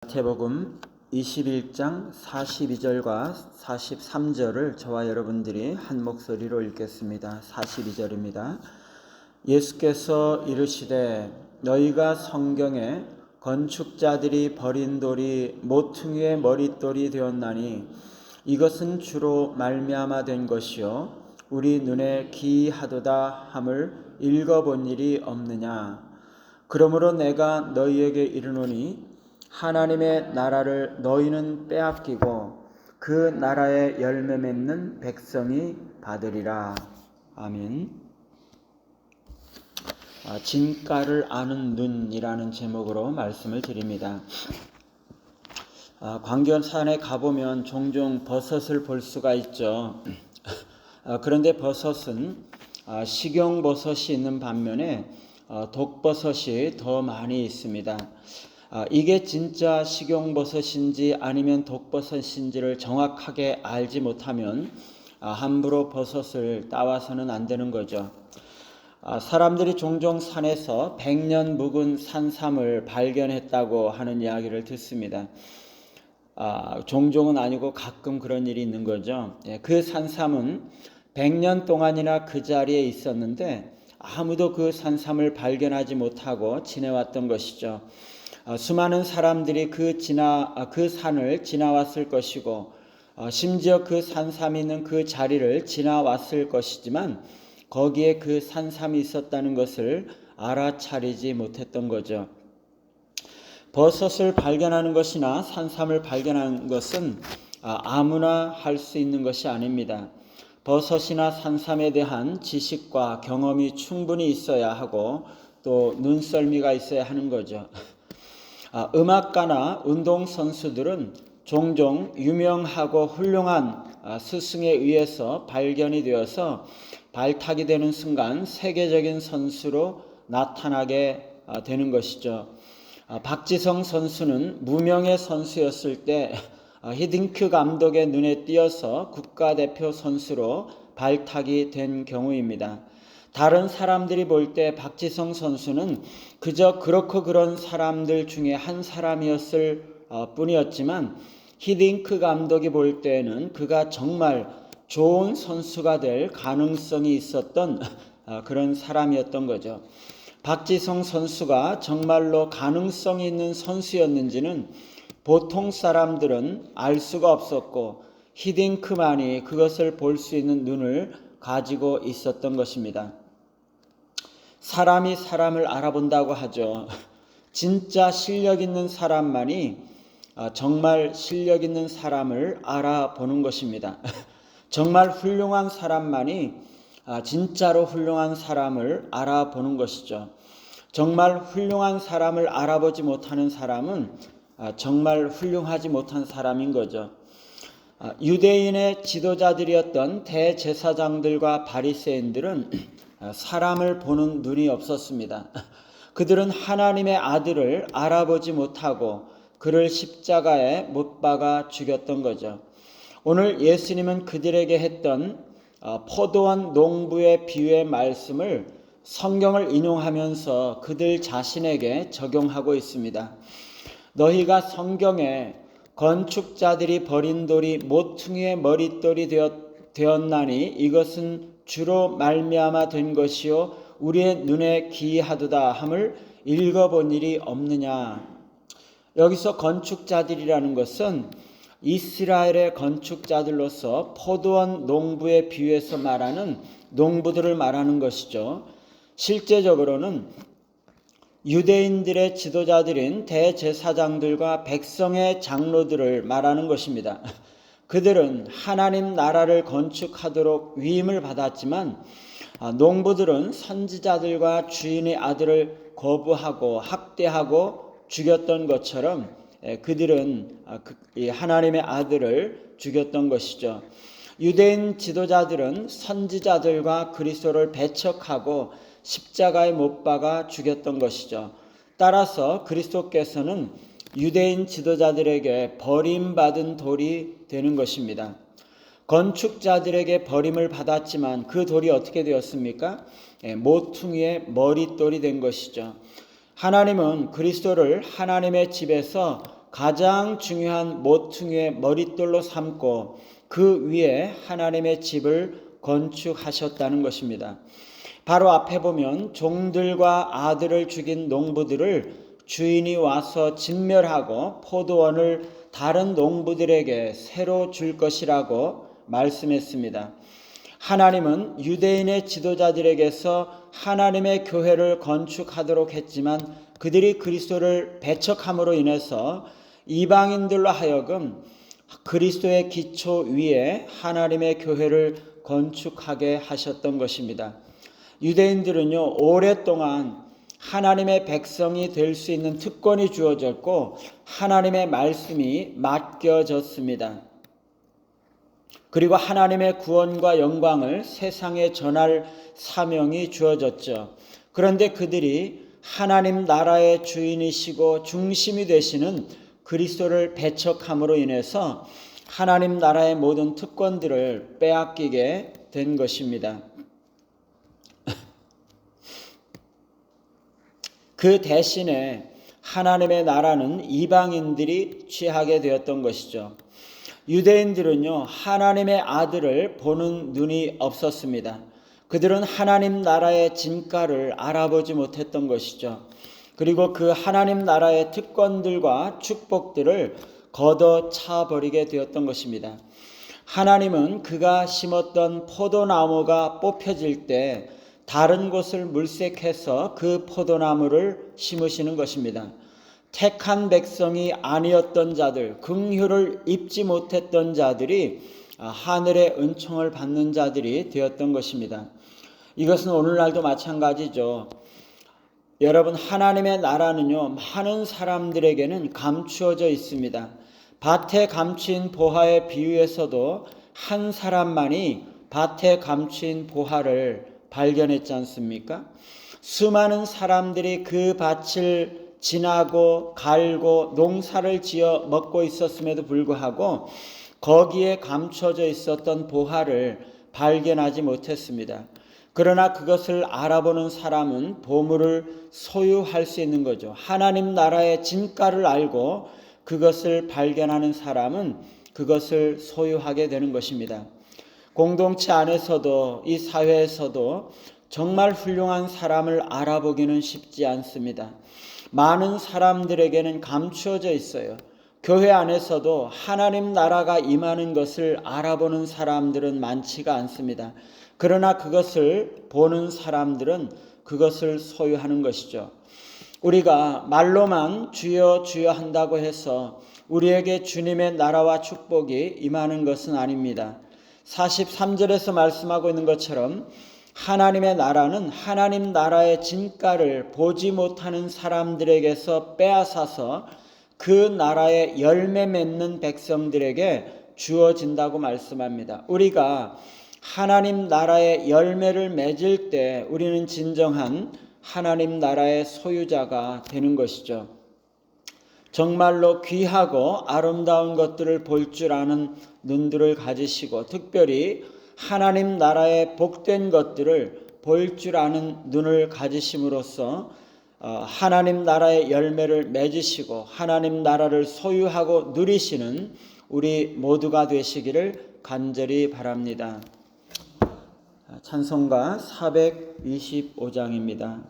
마태복음 21장 42절과 43절을 저와 여러분들이 한 목소리로 읽겠습니다. 42절입니다. 예수께서 이르시되 너희가 성경에 건축자들이 버린 돌이 모퉁이의 머릿돌이 되었나니 이것은 주로 말미암아 된 것이요 우리 눈에 기이하도다 함을 읽어본 일이 없느냐. 그러므로 내가 너희에게 이르노니 하나님의 나라를 너희는 빼앗기고 그 나라의 열매 맺는 백성이 받으리라. 아멘. 진가를 아는 눈이라는 제목으로 말씀을 드립니다. 광견산에 가보면 종종 버섯을 볼 수가 있죠. 그런데 버섯은 식용버섯이 있는 반면에 독버섯이 더 많이 있습니다. 이게 진짜 식용버섯인지 아니면 독버섯인지를 정확하게 알지 못하면 함부로 버섯을 따와서는 안 되는 거죠. 사람들이 종종 산에서 100년 묵은 산삼을 발견했다고 하는 이야기를 듣습니다. 종종은 아니고 가끔 그런 일이 있는 거죠. 그 산삼은 100년 동안이나 그 자리에 있었는데 아무도 그 산삼을 발견하지 못하고 지내왔던 것이죠. 수많은 사람들이 그 산을 지나왔을 것이고 심지어 그 산삼이 있는 그 자리를 지나왔을 것이지만 거기에 그 산삼이 있었다는 것을 알아차리지 못했던 거죠. 버섯을 발견하는 것이나 산삼을 발견하는 것은 아무나 할 수 있는 것이 아닙니다. 버섯이나 산삼에 대한 지식과 경험이 충분히 있어야 하고 또 눈썰미가 있어야 하는 거죠. 음악가나 운동선수들은 종종 유명하고 훌륭한 스승에 의해서 발견이 되어서 발탁이 되는 순간 세계적인 선수로 나타나게 되는 것이죠. 박지성 선수는 무명의 선수였을 때 히딩크 감독의 눈에 띄어서 국가대표 선수로 발탁이 된 경우입니다. 다른 사람들이 볼 때 박지성 선수는 그저 그렇고 그런 사람들 중에 한 사람이었을 뿐이었지만 히딩크 감독이 볼 때는 그가 정말 좋은 선수가 될 가능성이 있었던 그런 사람이었던 거죠. 박지성 선수가 정말로 가능성이 있는 선수였는지는 보통 사람들은 알 수가 없었고 히딩크만이 그것을 볼 수 있는 눈을 가지고 있었던 것입니다. 사람이 사람을 알아본다고 하죠. 진짜 실력 있는 사람만이 정말 실력 있는 사람을 알아보는 것입니다. 정말 훌륭한 사람만이 진짜로 훌륭한 사람을 알아보는 것이죠. 정말 훌륭한 사람을 알아보지 못하는 사람은 정말 훌륭하지 못한 사람인 거죠. 유대인의 지도자들이었던 대제사장들과 바리새인들은 사람을 보는 눈이 없었습니다. 그들은 하나님의 아들을 알아보지 못하고 그를 십자가에 못 박아 죽였던 거죠. 오늘 예수님은 그들에게 했던 포도원 농부의 비유의 말씀을 성경을 인용하면서 그들 자신에게 적용하고 있습니다. 너희가 성경에 건축자들이 버린 돌이 모퉁이의 머릿돌이 되었나니 이것은 주로 말미암아 된 것이요 우리의 눈에 기이하도다 함을 읽어본 일이 없느냐. 여기서 건축자들이라는 것은 이스라엘의 건축자들로서 포도원 농부의 비유에서 말하는 농부들을 말하는 것이죠. 실제적으로는 유대인들의 지도자들인 대제사장들과 백성의 장로들을 말하는 것입니다. 그들은 하나님 나라를 건축하도록 위임을 받았지만 농부들은 선지자들과 주인의 아들을 거부하고 학대하고 죽였던 것처럼 그들은 하나님의 아들을 죽였던 것이죠. 유대인 지도자들은 선지자들과 그리스도를 배척하고 십자가에 못 박아 죽였던 것이죠. 따라서 그리스도께서는 유대인 지도자들에게 버림받은 돌이 되는 것입니다. 건축자들에게 버림을 받았지만 그 돌이 어떻게 되었습니까? 모퉁이의 머릿돌이 된 것이죠. 하나님은 그리스도를 하나님의 집에서 가장 중요한 모퉁이의 머릿돌로 삼고 그 위에 하나님의 집을 건축하셨다는 것입니다. 바로 앞에 보면 종들과 아들을 죽인 농부들을 주인이 와서 진멸하고 포도원을 다른 농부들에게 새로 줄 것이라고 말씀했습니다. 하나님은 유대인의 지도자들에게서 하나님의 교회를 건축하도록 했지만 그들이 그리스도를 배척함으로 인해서 이방인들로 하여금 그리스도의 기초 위에 하나님의 교회를 건축하게 하셨던 것입니다. 유대인들은요, 오랫동안 하나님의 백성이 될 수 있는 특권이 주어졌고 하나님의 말씀이 맡겨졌습니다. 그리고 하나님의 구원과 영광을 세상에 전할 사명이 주어졌죠. 그런데 그들이 하나님 나라의 주인이시고 중심이 되시는 그리스도를 배척함으로 인해서 하나님 나라의 모든 특권들을 빼앗기게 된 것입니다. 그 대신에 하나님의 나라는 이방인들이 취하게 되었던 것이죠. 유대인들은요, 하나님의 아들을 보는 눈이 없었습니다. 그들은 하나님 나라의 진가를 알아보지 못했던 것이죠. 그리고 그 하나님 나라의 특권들과 축복들을 걷어차버리게 되었던 것입니다. 하나님은 그가 심었던 포도나무가 뽑혀질 때 다른 곳을 물색해서 그 포도나무를 심으시는 것입니다. 택한 백성이 아니었던 자들, 긍휼을 입지 못했던 자들이 하늘의 은총을 받는 자들이 되었던 것입니다. 이것은 오늘날도 마찬가지죠. 여러분, 하나님의 나라는요, 많은 사람들에게는 감추어져 있습니다. 밭에 감추인 보화의 비유에서도 한 사람만이 밭에 감추인 보화를 발견했지 않습니까? 수많은 사람들이 그 밭을 지나고 갈고 농사를 지어 먹고 있었음에도 불구하고 거기에 감춰져 있었던 보화를 발견하지 못했습니다. 그러나 그것을 알아보는 사람은 보물을 소유할 수 있는 거죠. 하나님 나라의 진가를 알고 그것을 발견하는 사람은 그것을 소유하게 되는 것입니다. 공동체 안에서도 이 사회에서도 정말 훌륭한 사람을 알아보기는 쉽지 않습니다. 많은 사람들에게는 감추어져 있어요. 교회 안에서도 하나님 나라가 임하는 것을 알아보는 사람들은 많지가 않습니다. 그러나 그것을 보는 사람들은 그것을 소유하는 것이죠. 우리가 말로만 주여 주여 한다고 해서 우리에게 주님의 나라와 축복이 임하는 것은 아닙니다. 43절에서 말씀하고 있는 것처럼 하나님의 나라는 하나님 나라의 진가를 보지 못하는 사람들에게서 빼앗아서 그 나라의 열매 맺는 백성들에게 주어진다고 말씀합니다. 우리가 하나님 나라의 열매를 맺을 때 우리는 진정한 하나님 나라의 소유자가 되는 것이죠. 정말로 귀하고 아름다운 것들을 볼 줄 아는 눈들을 가지시고 특별히 하나님 나라의 복된 것들을 볼 줄 아는 눈을 가지심으로써 하나님 나라의 열매를 맺으시고 하나님 나라를 소유하고 누리시는 우리 모두가 되시기를 간절히 바랍니다. 찬송가 425장입니다.